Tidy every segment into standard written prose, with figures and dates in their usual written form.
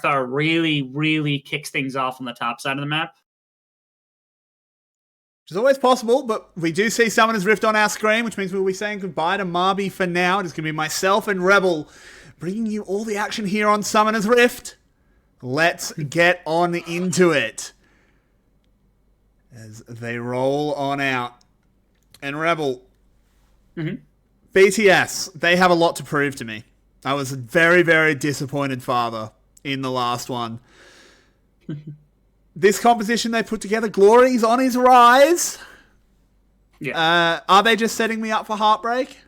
Drakthar really kicks things off on the top side of the map. Which is always possible, but we do see Summoner's Rift on our screen, which means we'll be saying goodbye to Marby for now. It's going to be myself and Rebel bringing you all the action here on Summoner's Rift. Let's get on into it. As they roll on out. And Rebel, VCS, they have a lot to prove to me. I was a very disappointed father in the last one. This composition they put together, Glory's on his rise. Yeah. Are they just setting me up for heartbreak?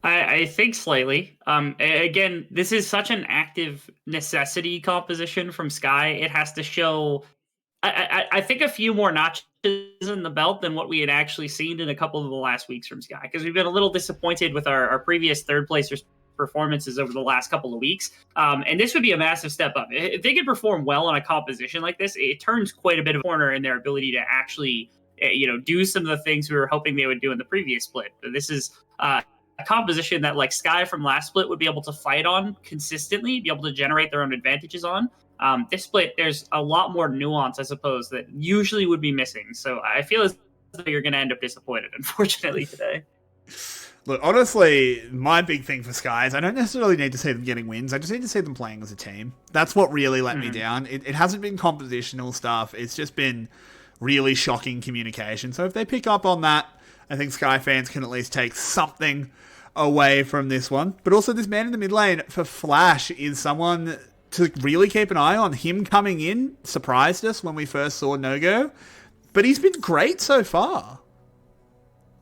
I think slightly. Again, this is such an active necessity composition from Sky. It has to show, I think, a few more notches in the belt than what we had actually seen in a couple of the last weeks from Sky, because we've been a little disappointed with our previous third placers performances over the last couple of weeks. And this would be a massive step up. If they could perform well on a composition like this, it turns quite a bit of a corner in their ability to actually, do some of the things we were hoping they would do in the previous split. This is a composition that, like Sky from last split, would be able to fight on consistently, be able to generate their own advantages on. This split, there's a lot more nuance, I suppose, that usually would be missing. So I feel as though you're going to end up disappointed, unfortunately, today. Look, honestly, my big thing for Sky is I don't necessarily need to see them getting wins. I just need to see them playing as a team. That's what really let me down. It hasn't been compositional stuff. It's just been really shocking communication. So if they pick up on that, I think Sky fans can at least take something away from this one. But also this man in the mid lane for Flash is someone to really keep an eye on. Him coming in surprised us when we first saw No-Go. But he's been great so far.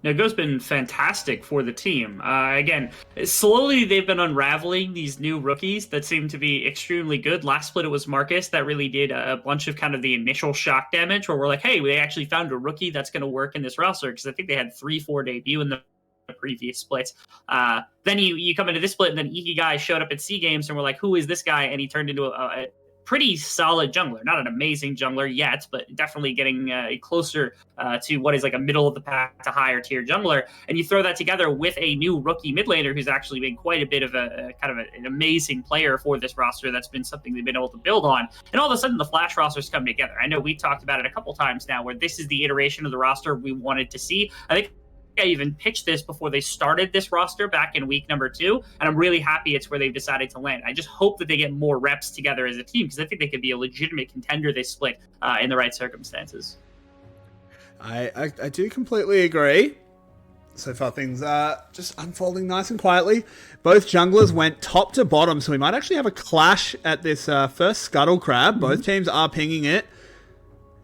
No-Go's been fantastic for the team. Again, slowly they've been unraveling these new rookies that seem to be extremely good. Last split it was Marcus that really did a bunch of kind of the initial shock damage where we're like, hey, we actually found a rookie that's going to work in this roster, because I think they had 3-4 debut in the previous splits. Then you come into this split, and then Ikigai showed up at SEA Games, and we're like, who is this guy? And he turned into a pretty solid jungler. Not an amazing jungler yet, but definitely getting closer to what is like a middle of the pack to higher tier jungler. And you throw that together with a new rookie mid laner who's actually been quite a bit of a kind of an amazing player for this roster. That's been something they've been able to build on. And all of a sudden the Flash rosters come together. I know we talked about it a couple times now, where this is the iteration of the roster we wanted to see. I think I even pitched this before they started this roster back in week number 2, and I'm really happy it's where they've decided to land. I just hope that they get more reps together as a team, because I think they could be a legitimate contender this split in the right circumstances. I do completely agree. So far things are just unfolding nice and quietly. Both junglers went top to bottom, so we might actually have a clash at this first Scuttle Crab. Both teams are pinging it.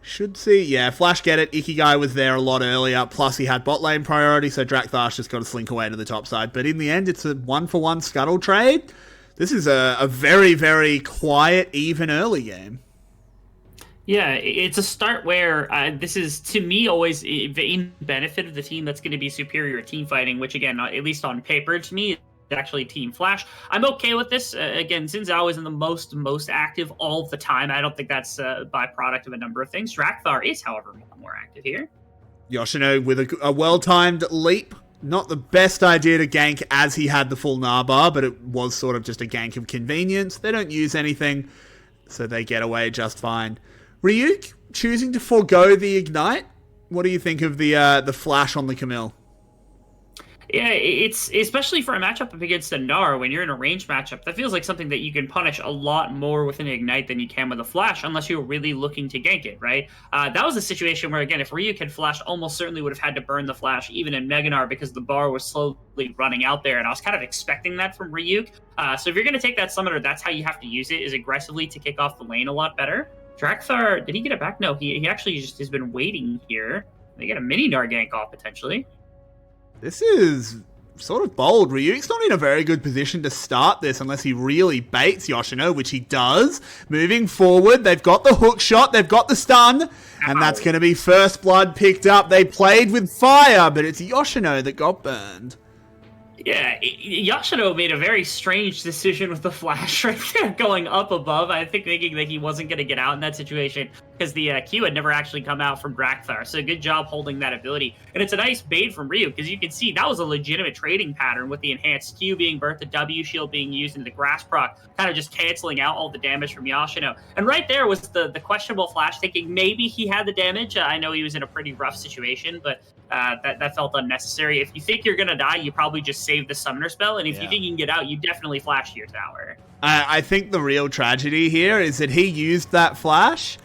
Should see. Yeah, Flash get it. Ikigai was there a lot earlier. Plus, he had bot lane priority, so Drakthar just got to slink away to the top side. But in the end, it's a 1-for-1 Scuttle trade. This is a very quiet, even early game. Yeah, it's a start where this is, to me, always in benefit of the team that's going to be superior at team fighting, which, again, at least on paper, to me, actually Team Flash. I'm okay with this. Again, Xin Zhao isn't the most active all the time. I don't think that's a byproduct of a number of things. Drakthar is, however, more active here. Yoshino with a well-timed leap. Not the best idea to gank as he had the full Narbar, but it was sort of just a gank of convenience. They don't use anything, so they get away just fine. Ryuk choosing to forego the Ignite. What do you think of the flash on the Camille? Yeah, it's especially for a matchup up against a Gnar, when you're in a ranged matchup, that feels like something that you can punish a lot more with an Ignite than you can with a Flash, unless you're really looking to gank it, right? That was a situation where, again, if Ryuk had Flash, almost certainly would have had to burn the Flash, even in Mega Gnar, because the bar was slowly running out there, and I was kind of expecting that from Ryuk. So if you're going to take that Summoner, that's how you have to use it, is aggressively to kick off the lane a lot better. Drakthar, did he get it back? No, he actually just has been waiting here. They get a mini Gnar gank off, potentially. This is sort of bold. Ryuk's not in a very good position to start this unless he really baits Yoshino, which he does. Moving forward, they've got the hook shot, they've got the stun, and that's going to be first blood picked up. They played with fire, but it's Yoshino that got burned. Yeah, Yashino made a very strange decision with the flash right there, going up above. I think thinking that he wasn't going to get out in that situation because the Q had never actually come out from Drakthar. So good job holding that ability. And it's a nice bait from Ryu because you can see that was a legitimate trading pattern with the enhanced Q being burnt, the W shield being used, and the grass proc kind of just canceling out all the damage from Yashino. And right there was the questionable flash, thinking maybe he had the damage. I know he was in a pretty rough situation, but that felt unnecessary. If you think you're going to die, you probably just save the summoner spell, and if you think you can get out, you definitely flash to your tower. I think the real tragedy here is that he used that flash,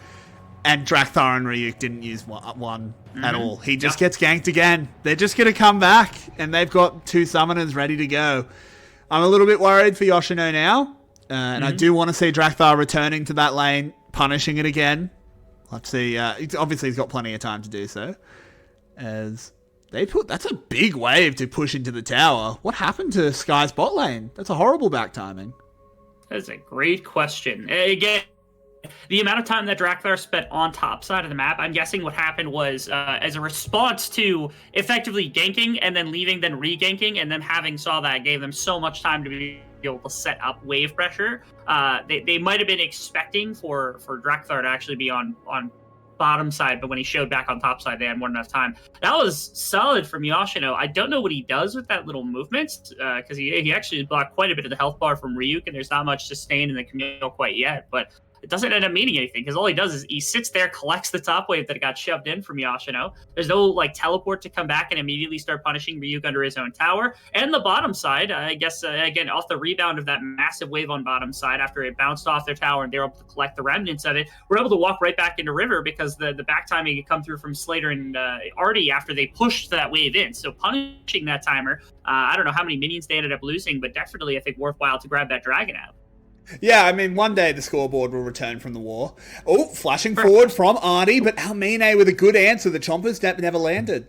and Drakthar and Ryuk didn't use one at all. He just gets ganked again. They're just going to come back, and they've got 2 summoners ready to go. I'm a little bit worried for Yoshino now, and I do want to see Drakthar returning to that lane, punishing it again. Let's see. Obviously, he's got plenty of time to do so. As that's a big wave to push into the tower. What happened to Sky's bot lane? That's a horrible back timing. That's a great question. Again, the amount of time that Drakthar spent on top side of the map, I'm guessing what happened was as a response to effectively ganking and then leaving, then re-ganking, and then having saw that gave them so much time to be able to set up wave pressure. They might have been expecting for Drakthar to actually be on bottom side, but when he showed back on top side, they had more than enough time. That was solid from Yoshino. I don't know what he does with that little movement, because he actually blocked quite a bit of the health bar from Ryuk, and there's not much sustained in the Camille quite yet, but it doesn't end up meaning anything, because all he does is he sits there, collects the top wave that got shoved in from Yoshino. There's no teleport to come back and immediately start punishing Ryuk under his own tower. And the bottom side, I guess, again, off the rebound of that massive wave on bottom side, after it bounced off their tower and they were able to collect the remnants of it, we're able to walk right back into River because the back timing had come through from Slater and Artie after they pushed that wave in. So punishing that timer, I don't know how many minions they ended up losing, but definitely I think worthwhile to grab that dragon out. Yeah, I mean, one day the scoreboard will return from the war. Oh, flashing forward from Arnie, but Almine with a good answer. The chompers never landed.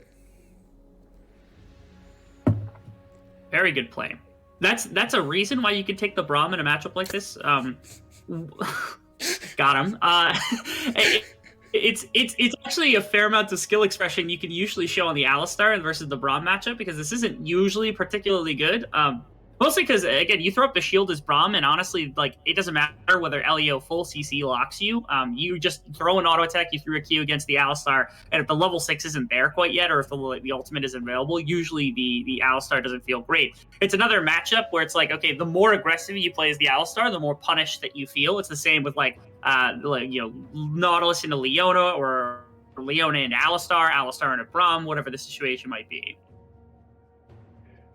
Very good play. That's a reason why you can take the Braum in a matchup like this. Got him. It's actually a fair amount of skill expression you can usually show on the Alistar versus the Braum matchup, because this isn't usually particularly good. Mostly because, again, you throw up the shield as Braum, and honestly, it doesn't matter whether Leo full CC locks you. You just throw an auto attack, you threw a Q against the Alistar, and if the level 6 isn't there quite yet, or if the ultimate isn't available, usually the Alistar doesn't feel great. It's another matchup where it's okay, the more aggressive you play as the Alistar, the more punished that you feel. It's the same with Nautilus into Leona, or Leona into Alistar, Alistar into Braum, whatever the situation might be.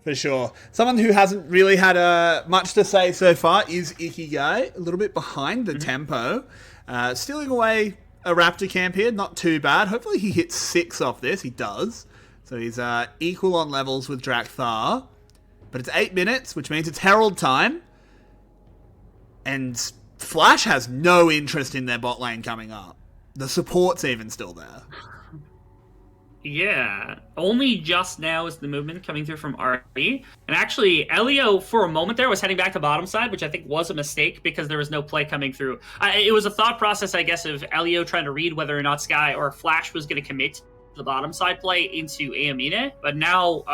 For sure. Someone who hasn't really had much to say so far is Ikigai. A little bit behind the tempo. Stealing away a Raptor camp here. Not too bad. Hopefully he hits 6 off this. He does. So he's equal on levels with Drakthar. But it's 8 minutes, which means it's Herald time. And Flash has no interest in their bot lane coming up. The support's even still there. Yeah, only just now is the movement coming through from Artie. And actually, Elio, for a moment there, was heading back to bottom side, which I think was a mistake because there was no play coming through. It was a thought process, I guess, of Elio trying to read whether or not Sky or Flash was going to commit the bottom side play into Aamine, but now,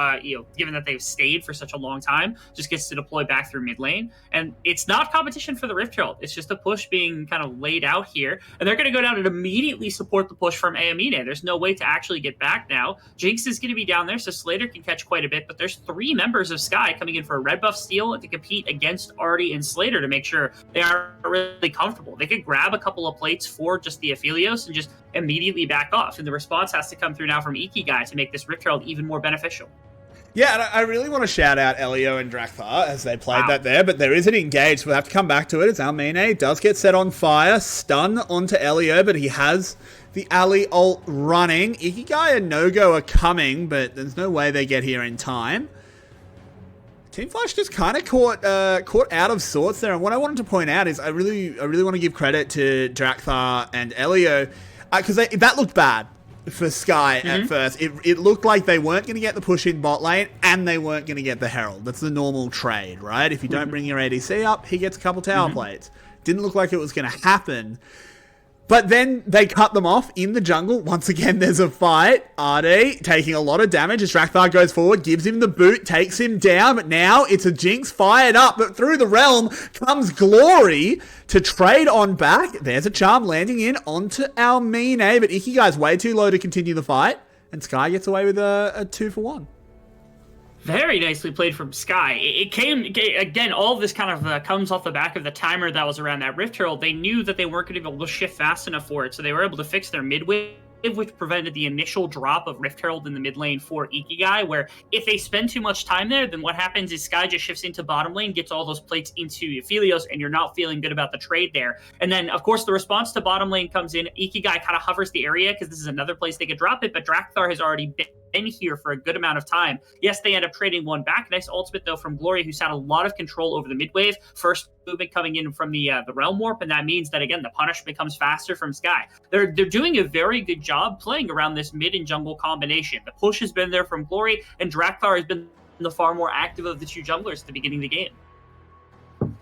given that they've stayed for such a long time, just gets to deploy back through mid lane. And it's not competition for the Rift Herald. It's just a push being kind of laid out here. And they're going to go down and immediately support the push from Aamine. There's no way to actually get back now. Jinx is going to be down there, so Slater can catch quite a bit, but there's 3 members of Sky coming in for a red buff steal to compete against Artie and Slater to make sure they are really comfortable. They could grab a couple of plates for just the Aphelios and just immediately back off, and the response has to come through now from Ikigai to make this Rift Herald even more beneficial. Yeah, and I really want to shout out Elio and Drakthar as they played that there, but there is an engage, so we'll have to come back to it. As Almine does get set on fire, stun onto Elio, but he has the Ali ult running. Ikigai and No-Go are coming, but there's no way they get here in time. Team Flash just kind of caught out of sorts there, and what I wanted to point out is I really want to give credit to Drakthar and Elio, because that looked bad for Sky at first. It looked like they weren't going to get the push in bot lane, and they weren't going to get the Herald. That's the normal trade, right? If you don't bring your ADC up, he gets a couple tower plates. Didn't look like it was going to happen. But then they cut them off in the jungle. Once again, there's a fight. RD taking a lot of damage as Drakthar goes forward, gives him the boot, takes him down. But now it's a Jinx fired up. But through the realm comes Glory to trade on back. There's a charm landing in onto Almine. But Ikigai's way too low to continue the fight. And Sky gets away with a 2-for-1. Very nicely played from Sky. It came, again, all of this kind of comes off the back of the timer that was around that Rift Herald. They knew that they weren't going to be able to shift fast enough for it, so they were able to fix their mid wave, which prevented the initial drop of Rift Herald in the mid lane for Ikigai, where if they spend too much time there, then what happens is Sky just shifts into bottom lane, gets all those plates into Aphelios, and you're not feeling good about the trade there. And then, of course, the response to bottom lane comes in. Ikigai kind of hovers the area because this is another place they could drop it, but Drakthar has already been here for a good amount of time. Yes, they end up trading one back. Nice ultimate, though, from Glory, who's had a lot of control over the mid wave. First movement coming in from the Realm Warp, and that means that, again, the punish becomes faster from Sky. They're doing a very good job playing around this mid and jungle combination. The push has been there from Glory, and Drakthar has been the far more active of the two junglers at the beginning of the game.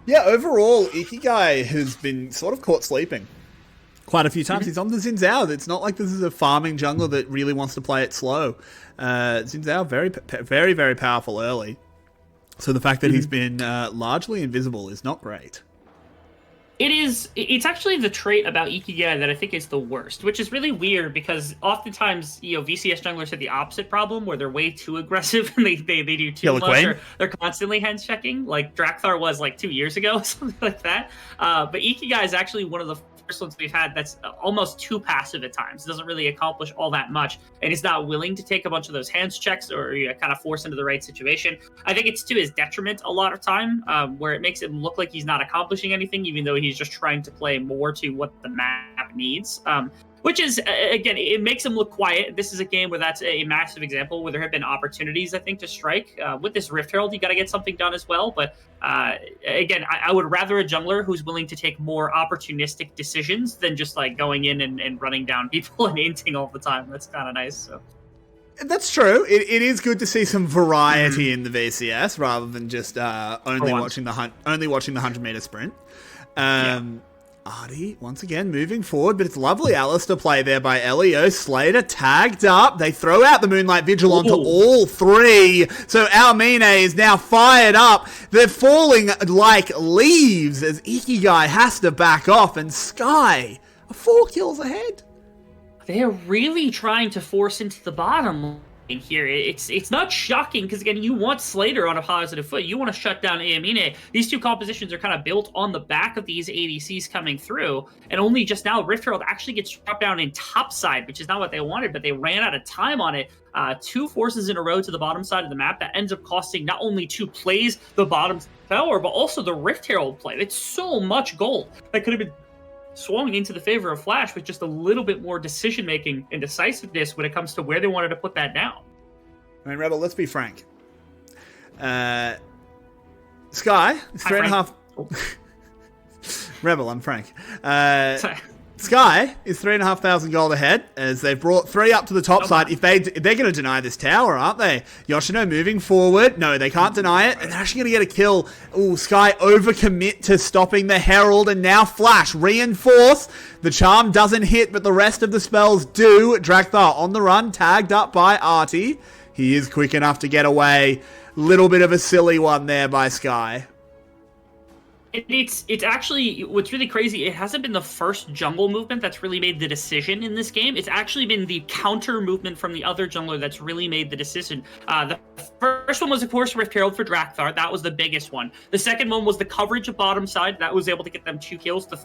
Yeah, overall, Ikigai has been sort of caught sleeping quite a few times. He's on the Xin Zhao. It's not like this is a farming jungle that really wants to play it slow. Xin Zhao, very, very powerful early. So the fact that he's been largely invisible is not great. It's actually the trait about Ikigai that I think is the worst, which is really weird because oftentimes, VCS junglers have the opposite problem where they're way too aggressive and they do too much, or they're constantly hands checking, like Drakthar was like 2 years ago, something like that. But Ikigai is actually one of the first ones we've had that's almost too passive at times. It doesn't really accomplish all that much, and he's not willing to take a bunch of those hands checks or kind of force into the right situation. I think it's to his detriment a lot of time, where it makes it look like he's not accomplishing anything, even though he's just trying to play more to what the map needs. Which is, again, it makes him look quiet. This is a game where that's a massive example where there have been opportunities, I think, to strike. With this Rift Herald, you got to get something done as well. But again, I would rather a jungler who's willing to take more opportunistic decisions than just like going in and running down people and inting all the time. That's kind of nice. So. That's true. It is good to see some variety in the VCS rather than just only watching the 100-meter sprint. Artie, once again, moving forward, but it's lovely Alistair play there by Elio. Slater tagged up. They throw out the Moonlight Vigil onto all three. So Almine is now fired up. They're falling like leaves as Ikigai has to back off, and Sky are 4 kills ahead. They're really trying to force into the bottom lane here. It's not shocking because, again, you want Slater on a positive foot. You want to shut down Amine. These two compositions are kind of built on the back of these ADCs coming through, and only just now Rift Herald actually gets dropped down in top side, which is not what they wanted, but they ran out of time on it. 2 forces in a row to the bottom side of the map that ends up costing not only 2 plays the bottom tower, but also the Rift Herald play. It's so much gold that could have been swung into the favor of Flash with just a little bit more decision-making and decisiveness when it comes to where they wanted to put that down. I mean, Rebel, let's be frank. Sky is 3.5... Rebel, I'm Frank. Sky is 3,500 gold ahead as they've brought 3 up to the top side. If they're going to deny this tower, aren't they? Yoshino moving forward. No, they can't deny it. And they're actually going to get a kill. Ooh, Sky overcommit to stopping the Herald. And now Flash reinforce. The charm doesn't hit, but the rest of the spells do. Drakthar on the run, tagged up by Artie. He is quick enough to get away. Little bit of a silly one there by Sky. It's actually, what's really crazy, it hasn't been the first jungle movement that's really made the decision in this game. It's actually been the counter movement from the other jungler that's really made the decision. The first one was, of course, Rift Herald for Drakthar. That was the biggest one. The second one was the coverage of bottom side. That was able to get them 2 kills. The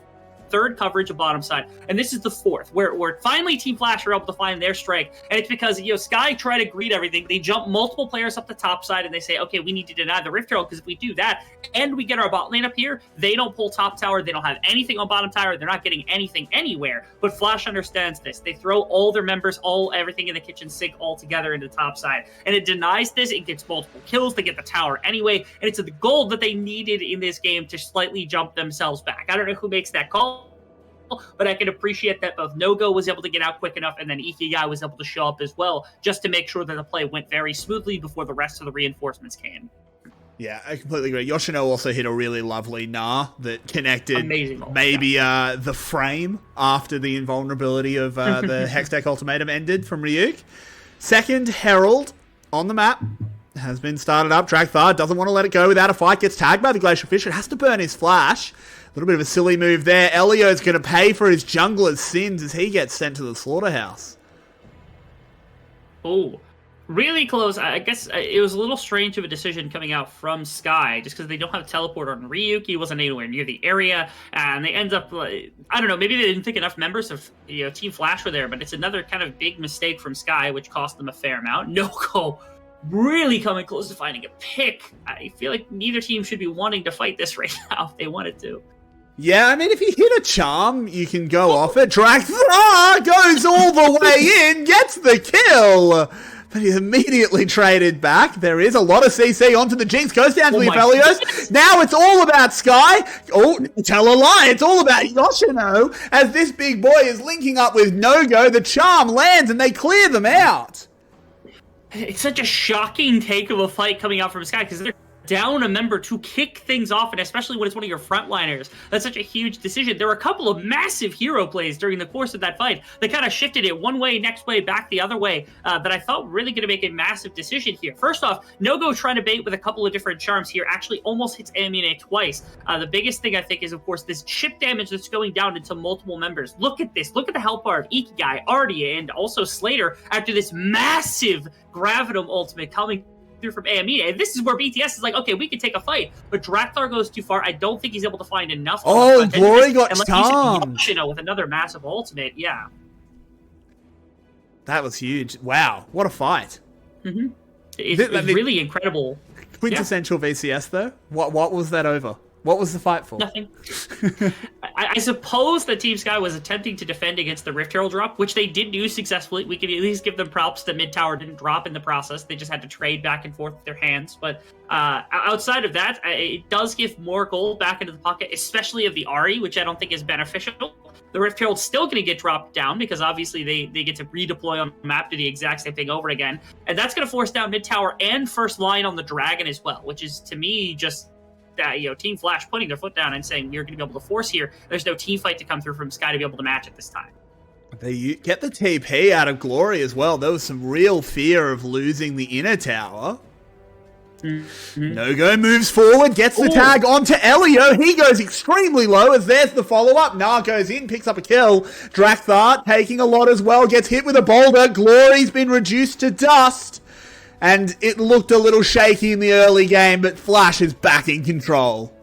third coverage of bottom side, and this is the fourth, where finally Team Flash are able to find their strike, and it's because Sky try to greet everything. They jump multiple players up the top side, and they say, okay, we need to deny the Rift Herald, because if we do that, and we get our bot lane up here, they don't pull top tower, they don't have anything on bottom tower, they're not getting anything anywhere. But Flash understands this. They throw all their members, everything in the kitchen sink all together into top side, and it denies this. It gets multiple kills. They get the tower anyway, and it's the gold that they needed in this game to slightly jump themselves back. I don't know who makes that call, but I can appreciate that both No-Go was able to get out quick enough, and then Ikigai was able to show up as well, just to make sure that the play went very smoothly before the rest of the reinforcements came. Yeah, I completely agree. Yoshino also hit a really lovely Nah that connected maybe the frame after the invulnerability of the Hextech Ultimatum ended from Ryuk. Second Herald on the map has been started up. Dragthar doesn't want to let it go without a fight. Gets tagged by the Glacial Fish. It has to burn his flash. A little bit of a silly move there. Elio's going to pay for his jungler's sins as he gets sent to the slaughterhouse. Oh, really close. I guess it was a little strange of a decision coming out from Sky, just because they don't have teleport on Ryuk. He wasn't anywhere near the area, and they end up, I don't know, maybe they didn't think enough members of Team Flash were there, but it's another kind of big mistake from Sky, which cost them a fair amount. No-Go really coming close to finding a pick. I feel like neither team should be wanting to fight this right now if they wanted to. Yeah, I mean, if you hit a charm, you can go off it. Dragthar goes all the way in, gets the kill. But he's immediately traded back. There is a lot of CC onto the Jinx. Goes down to the Aphelios. Now it's all about Sky. Oh, tell a lie. It's all about Yoshino. As this big boy is linking up with No-Go, the charm lands and they clear them out. It's such a shocking take of a fight coming out from Sky because they're down a member to kick things off, and especially when it's one of your frontliners. That's such a huge decision. There were a couple of massive hero plays during the course of that fight that kind of shifted it one way, next way, back the other way, that I thought really going to make a massive decision here. First off, No-Go trying to bait with a couple of different charms here actually almost hits Amine twice. The biggest thing I think is, of course, this chip damage that's going down into multiple members. Look at this. Look at the health bar of Ikigai, Ardia, and also Slater after this massive Gravitum ultimate coming through from Amine. This is where BTS is like, okay, we can take a fight, but Dragthar goes too far. I don't think he's able to find enough. Oh, Glory got stunned. With another massive ultimate, yeah. That was huge. Wow, what a fight. Mm-hmm. It's really incredible. Quintessential VCS, though. What was that over? What was the fight for? Nothing. I suppose that Team Sky was attempting to defend against the Rift Herald drop, which they did do successfully. We can at least give them props. The mid tower didn't drop in the process. They just had to trade back and forth with their hands. But outside of that, it does give more gold back into the pocket, especially of the Ahri, which I don't think is beneficial. The Rift Herald's still going to get dropped down because obviously they get to redeploy on the map, do the exact same thing over again. And that's going to force down mid tower and first line on the Dragon as well, which is, to me, just Team Flash putting their foot down and saying you're going to be able to force here. There's no team fight to come through from Sky to be able to match at this time. They get the TP out of Glory as well. There was some real fear of losing the inner tower. Mm-hmm. No-Go moves forward, gets the tag onto Elio. He goes extremely low as there's the follow-up. Nah goes in, picks up a kill. Dragthar taking a lot as well, gets hit with a boulder. Glory's been reduced to dust. And it looked a little shaky in the early game, but Flash is back in control.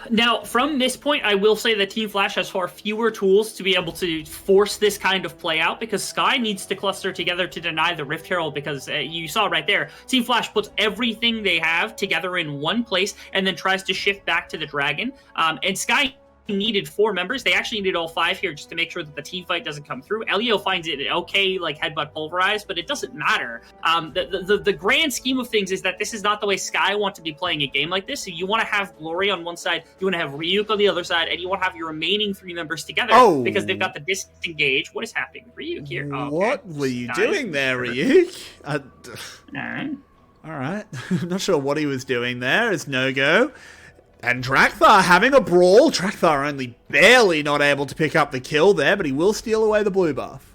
Now, from this point, I will say that Team Flash has far fewer tools to be able to force this kind of play out, because Sky needs to cluster together to deny the Rift Herald, because you saw right there, Team Flash puts everything they have together in one place and then tries to shift back to the Dragon. And Sky needed 4 members. They actually needed all 5 here just to make sure that the team fight doesn't come through. Elio finds it okay, like headbutt pulverized, but it doesn't matter. The grand scheme of things is that this is not the way Sky want to be playing a game like this. So you want to have Glory on one side, you want to have Ryuk on the other side, and you want to have your remaining 3 members together because they've got the disengage. What is happening with Ryuk here? What were you doing there, Ryuk? All right. I'm not sure what he was doing there. It's No-Go. And Dragthar having a brawl. Dragthar only barely not able to pick up the kill there, but he will steal away the blue buff.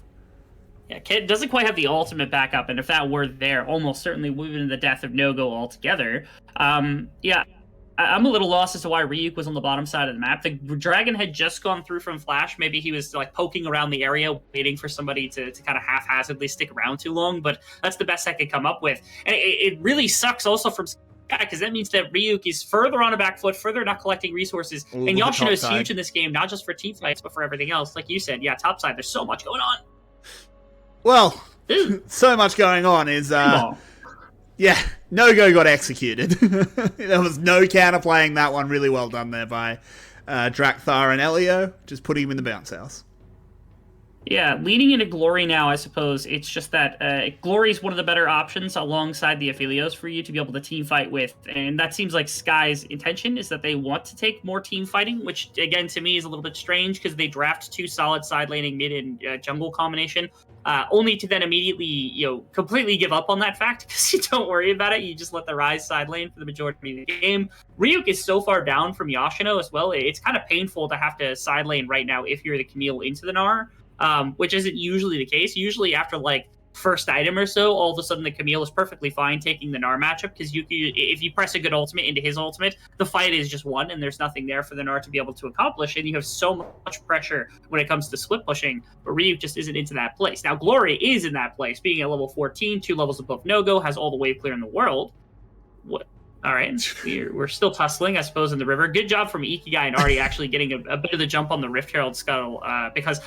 Yeah, Kid doesn't quite have the ultimate backup, and if that were there, almost certainly would have been the death of No-Go altogether. I'm a little lost as to why Ryuk was on the bottom side of the map. The Dragon had just gone through from Flash. Maybe he was like poking around the area, waiting for somebody to kind of haphazardly stick around too long, but that's the best I could come up with. And it really sucks also from because that means that Ryuk is further on a back foot, further not collecting resources. And Yoshino is huge in this game, not just for team fights, but for everything else. Like you said, top side, there's so much going on. Well, so much going on is, No-Go got executed. There was no counterplaying that one. Really well done there by Dragthar and Elio, just putting him in the bounce house. Yeah, leading into Glory now, I suppose it's just that Glory is one of the better options alongside the Aphelios for you to be able to team fight with, and that seems like Sky's intention is that they want to take more team fighting, which again to me is a little bit strange because they draft two solid side laning mid and jungle combination, only to then immediately completely give up on that fact because you don't worry about it. You just let the Rise side lane for the majority of the game. Ryuk is so far down from Yashino as well. It's kind of painful to have to side lane right now if you're the Camille into the Gnar. Which isn't usually the case. Usually after like first item or so, all of a sudden the Camille is perfectly fine taking the Gnar matchup because if you press a good ultimate into his ultimate, the fight is just won and there's nothing there for the Gnar to be able to accomplish, and you have so much pressure when it comes to split pushing, but Ryuk just isn't into that place. Now Glory is in that place, being at level 14, 2 levels above No-Go, has all the wave clear in the world. What? All right, we're still tussling, I suppose, in the river. Good job from Ikigai and Artie actually getting a bit of the jump on the Rift Herald Scuttle because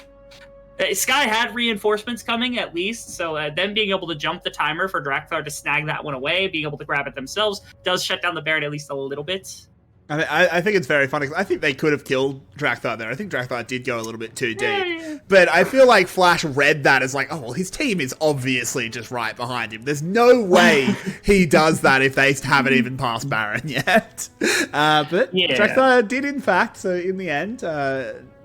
Sky had reinforcements coming, at least, so them being able to jump the timer for Drakthar to snag that one away, being able to grab it themselves, does shut down the Baron at least a little bit. I think it's very funny. I think they could have killed Drakthar there. I think Drakthar did go a little bit too deep. But I feel like Flash read that as like, oh, well, his team is obviously just right behind him. There's no way he does that if they haven't even passed Baron yet. But Drakthar did, in fact. So in the end,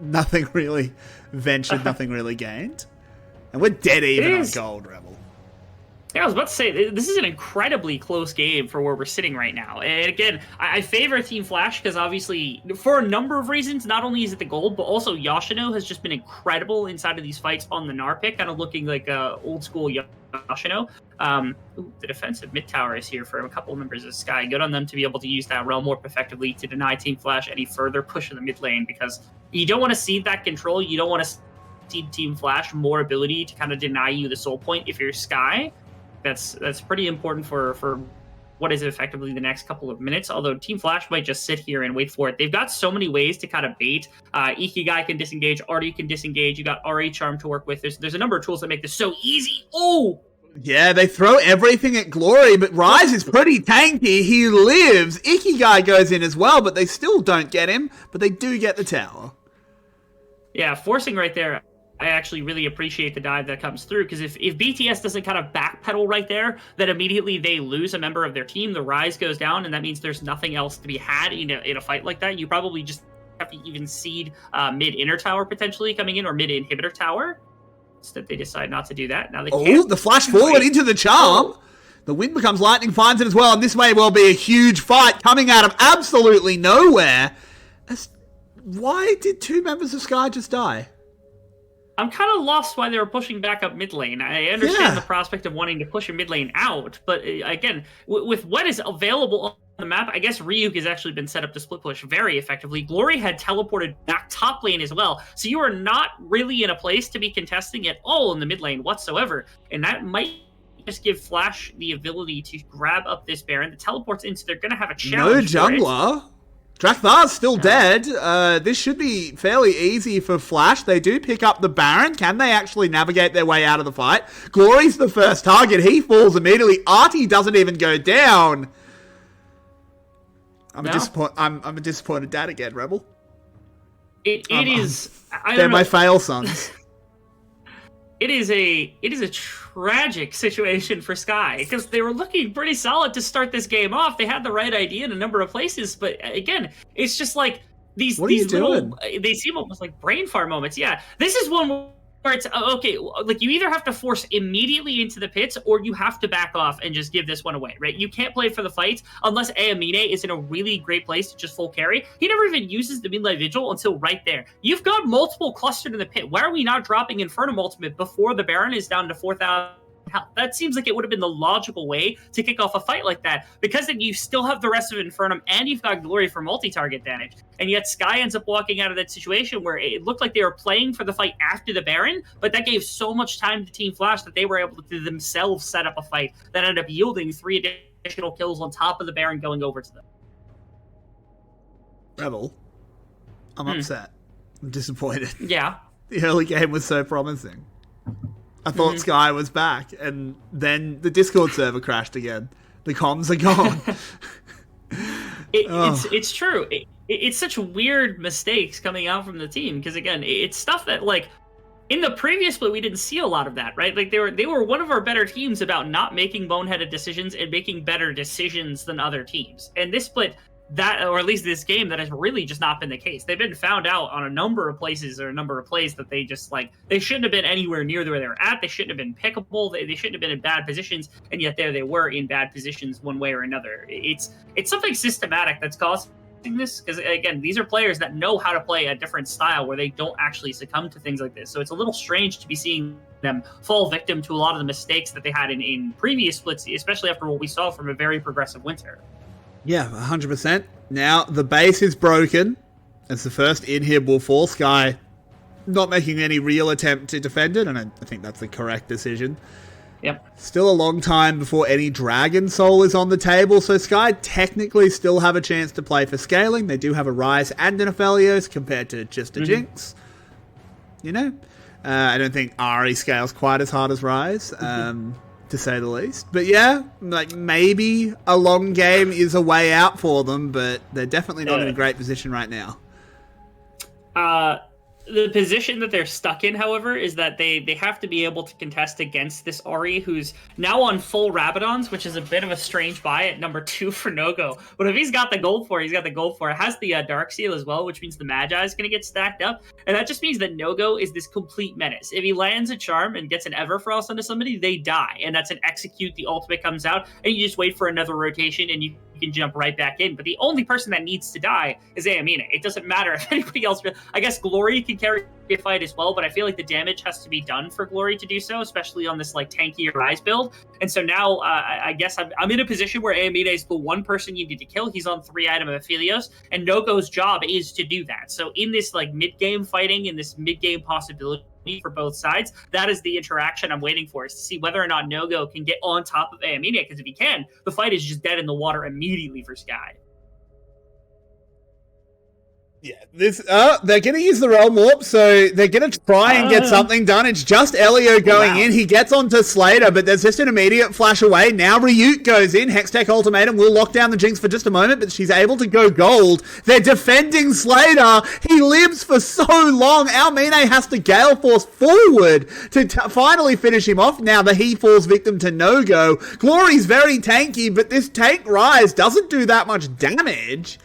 nothing really ventured, nothing really gained. And we're dead even on gold, Rebel. Yeah, I was about to say, this is an incredibly close game for where we're sitting right now. And again, I favor Team Flash because obviously, for a number of reasons, not only is it the gold, but also Yashino has just been incredible inside of these fights on the Gnar pick, kind of looking like old school Yashino. The defensive mid tower is here for a couple of members of Sky. Good on them to be able to use that realm warp effectively to deny Team Flash any further push in the mid lane, because you don't want to cede that control. You don't want to cede Team Flash more ability to kind of deny you the soul point if you're Sky. That's pretty important for what is effectively the next couple of minutes, although Team Flash might just sit here and wait for it. They've got so many ways to kind of bait. Ikigai can disengage, Artie can disengage, you got RA Charm to work with. There's a number of tools that make this so easy. Oh! Yeah, they throw everything at Glory, but Rise is pretty tanky. He lives. Ikigai goes in as well, but they still don't get him, but they do get the tower. Yeah, forcing right there. I actually really appreciate the dive that comes through, because if BTS doesn't kind of backpedal right there, then immediately they lose a member of their team. The Rise goes down, and that means there's nothing else to be had in a fight like that. You probably just have to even seed mid-inner tower potentially coming in, or mid-inhibitor tower. Instead, they decide not to do that. Now they can't. The flash forward into the charm. The wind becomes lightning, finds it as well, and this may well be a huge fight coming out of absolutely nowhere. Why did two members of Sky just die? I'm kind of lost why they were pushing back up mid lane. I understand the prospect of wanting to push a mid lane out, but again, with what is available on the map, I guess Ryuk has actually been set up to split push very effectively. Glory had teleported back top lane as well, so you are not really in a place to be contesting at all in the mid lane whatsoever, and that might just give Flash the ability to grab up this Baron. The teleports in, so they're going to have a challenge. No jungler. Drakthar's still dead. This should be fairly easy for Flash. They do pick up the Baron. Can they actually navigate their way out of the fight? Glory's the first target. He falls immediately. Artie doesn't even go down. I'm a disappointed dad again, Rebel. They're my fail sons. It is a tragic situation for Sky, because they were looking pretty solid to start this game off. They had the right idea in a number of places, but again, it's just like these little, they seem almost like brain fart moments. Yeah, this is one where it's okay, like you either have to force immediately into the pits, or you have to back off and just give this one away, right? You can't play for the fight unless Aamine is in a really great place to just full carry. He never even uses the Midnight Vigil until right there. You've got multiple clustered in the pit. Why are we not dropping Infernum Ultimate before the Baron is down to 4,000 health? That seems like it would have been the logical way to kick off a fight like that, because then you still have the rest of Infernum and you've got Glory for multi-target damage. And yet Sky ends up walking out of that situation where it looked like they were playing for the fight after the Baron, but that gave so much time to Team Flash that they were able to themselves set up a fight that ended up yielding 3 additional kills on top of the Baron going over to them. Rebel, I'm upset. I'm disappointed. Yeah. The early game was so promising. I thought Sky was back, and then the Discord server crashed again. The comms are gone. It's true. It's such weird mistakes coming out from the team, because again, it's stuff that, like, in the previous split, we didn't see a lot of that, right? Like they were one of our better teams about not making boneheaded decisions and making better decisions than other teams. And this split, that, or at least this game, that has really just not been the case. They've been found out on a number of places or a number of plays that they just like, they shouldn't have been anywhere near where they were at. They shouldn't have been pickable. They shouldn't have been in bad positions, and yet there they were in bad positions one way or another. It's something systematic that's causing this, because again, these are players that know how to play a different style where they don't actually succumb to things like this. So it's a little strange to be seeing them fall victim to a lot of the mistakes that they had in previous splits, especially after what we saw from a very progressive winter. Yeah, 100%. Now the base is broken. It's the first inhib will fall. Sky not making any real attempt to defend it, and I think that's the correct decision. Yep. Still a long time before any Dragon Soul is on the table, so Sky technically still have a chance to play for scaling. They do have a Rise and an Aphelios compared to just a Jinx. You know? I don't think Ahri scales quite as hard as Rise, to say the least. But yeah, like maybe a long game is a way out for them, but they're definitely not in a great position right now. The position that they're stuck in, however, is that they have to be able to contest against this Ahri, who's now on full Rabadons, which is a bit of a strange buy at number 2 for No-Go. But if he's got the gold for it, he's got the gold for it. It has the Dark Seal as well, which means the Magi is going to get stacked up. And that just means that No-Go is this complete menace. If he lands a Charm and gets an Everfrost onto somebody, they die. And that's an execute, the ultimate comes out, and you just wait for another rotation, and you can jump right back in. But the only person that needs to die is Amina. It doesn't matter if anybody else... I guess Glory can carry a fight as well, but I feel like the damage has to be done for Glory to do so, especially on this like tanky Rise build. And so now I guess I'm in a position where Amina is the one person you need to kill. He's on 3-item Aphelios, and No-Go's job is to do that. So in this like mid-game fighting, in this mid-game possibility for both sides, that is the interaction I'm waiting for, is to see whether or not No-Go can get on top of Amina, because if he can, the fight is just dead in the water immediately for Sky. Yeah, they're going to use the Realm Warp, so they're going to try and get something done. It's just Elio going in. He gets onto Slater, but there's just an immediate flash away. Now Ryuk goes in. Hextech Ultimatum will lock down the Jinx for just a moment, but she's able to go gold. They're defending Slater. He lives for so long. Almine has to Gale Force forward to finally finish him off. Now he falls victim to No-Go. Glory's very tanky, but this tank Rise doesn't do that much damage.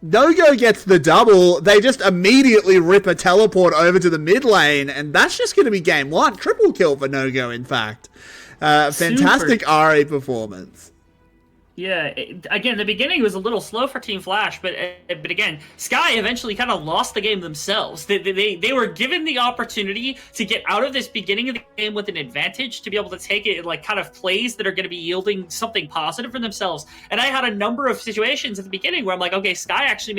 No-Go gets the double. They just immediately rip a teleport over to the mid lane, and that's just going to be game 1. Triple kill for No-Go, in fact. Fantastic Ahri performance. Yeah, again, the beginning was a little slow for Team Flash, but again, Sky eventually kind of lost the game themselves. They were given the opportunity to get out of this beginning of the game with an advantage, to be able to take it like kind of plays that are going to be yielding something positive for themselves. And I had a number of situations at the beginning where I'm like, okay, Sky actually made